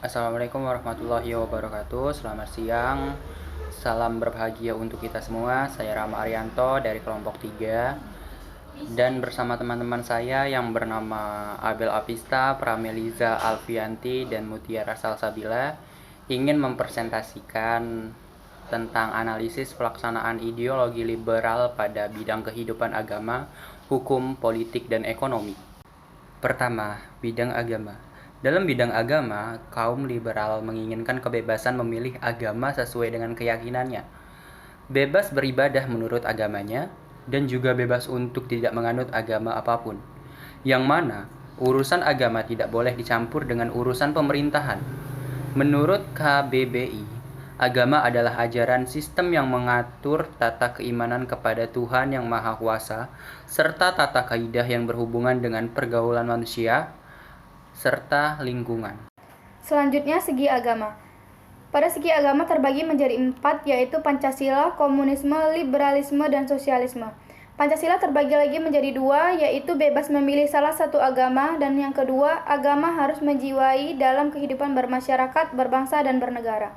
Assalamualaikum warahmatullahi wabarakatuh. Selamat siang. Salam berbahagia untuk kita semua. Saya Rama Arianto dari kelompok 3 dan bersama teman-teman saya yang bernama Abel Apista, Prameliza Alfianti, dan Mutiara Salsabila ingin mempresentasikan tentang analisis pelaksanaan ideologi liberal pada bidang kehidupan agama, hukum, politik, dan ekonomi. Pertama, bidang agama. Dalam bidang agama, kaum liberal menginginkan kebebasan memilih agama sesuai dengan keyakinannya, bebas beribadah menurut agamanya, dan juga bebas untuk tidak menganut agama apapun, yang mana urusan agama tidak boleh dicampur dengan urusan pemerintahan. Menurut KBBI, agama adalah ajaran sistem yang mengatur tata keimanan kepada Tuhan yang Maha Kuasa, serta tata kaidah yang berhubungan dengan pergaulan manusia, serta lingkungan. Selanjutnya, segi agama. Pada segi agama terbagi menjadi 4, yaitu Pancasila, komunisme, liberalisme, dan sosialisme. Pancasila terbagi lagi menjadi 2, yaitu bebas memilih salah satu agama, dan yang kedua, agama harus menjiwai dalam kehidupan bermasyarakat, berbangsa, dan bernegara.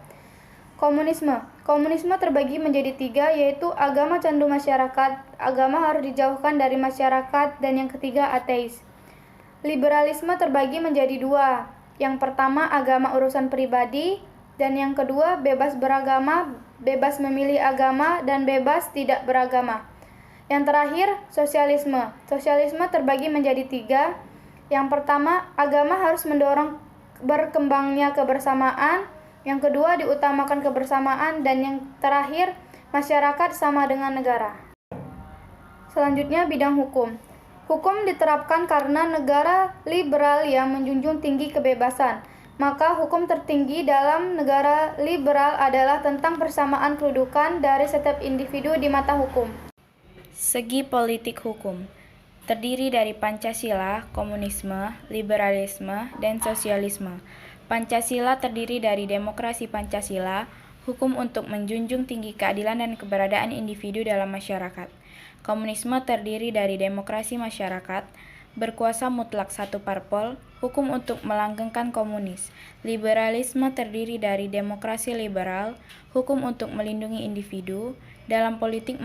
Komunisme terbagi menjadi 3, yaitu agama candu masyarakat, agama harus dijauhkan dari masyarakat, dan yang ketiga, ateis. Liberalisme terbagi menjadi 2, yang pertama agama urusan pribadi, dan yang kedua bebas beragama, bebas memilih agama, dan bebas tidak beragama. Yang terakhir, sosialisme. Sosialisme terbagi menjadi 3, yang pertama agama harus mendorong berkembangnya kebersamaan, yang kedua diutamakan kebersamaan, dan yang terakhir masyarakat sama dengan negara. Selanjutnya, bidang hukum. Hukum diterapkan karena negara liberal yang menjunjung tinggi kebebasan. Maka hukum tertinggi dalam negara liberal adalah tentang persamaan kedudukan dari setiap individu di mata hukum. Segi politik hukum terdiri dari Pancasila, komunisme, liberalisme, dan sosialisme. Pancasila terdiri dari demokrasi Pancasila, hukum untuk menjunjung tinggi keadilan dan keberadaan individu dalam masyarakat. Komunisme terdiri dari demokrasi masyarakat, berkuasa mutlak satu parpol, hukum untuk melanggengkan komunis. Liberalisme terdiri dari demokrasi liberal, hukum untuk melindungi individu, dalam politik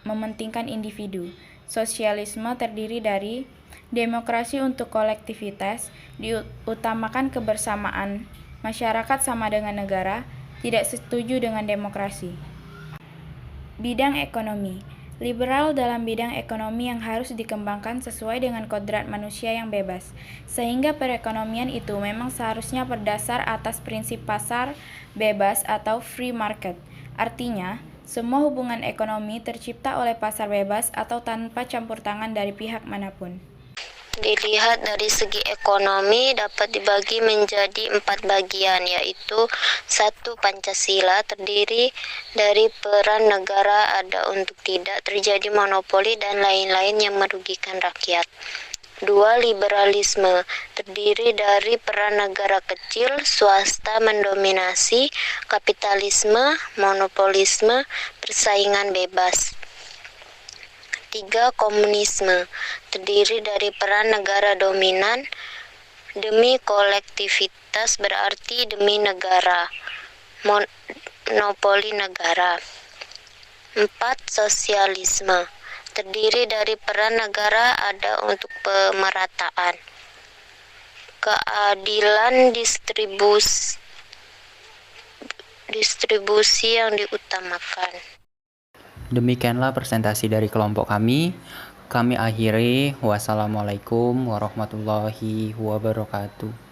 mementingkan individu. Sosialisme terdiri dari demokrasi untuk kolektivitas, diutamakan kebersamaan, masyarakat sama dengan negara, tidak setuju dengan demokrasi. Bidang ekonomi. Liberal dalam bidang ekonomi yang harus dikembangkan sesuai dengan kodrat manusia yang bebas, sehingga perekonomian itu memang seharusnya berdasar atas prinsip pasar bebas atau free market. Artinya, semua hubungan ekonomi tercipta oleh pasar bebas atau tanpa campur tangan dari pihak manapun. Dilihat dari segi ekonomi dapat dibagi menjadi 4 bagian, yaitu 1. Pancasila terdiri dari peran negara ada untuk tidak terjadi monopoli dan lain-lain yang merugikan rakyat. 2. Liberalisme terdiri dari peran negara kecil, swasta mendominasi, kapitalisme, monopolisme, persaingan bebas. 3. Komunisme terdiri dari peran negara dominan demi kolektivitas, berarti demi negara, monopoli negara. 4. Sosialisme terdiri dari peran negara ada untuk pemerataan, keadilan distribusi yang diutamakan. Demikianlah presentasi dari kelompok kami. Kami akhiri. Wassalamualaikum warahmatullahi wabarakatuh.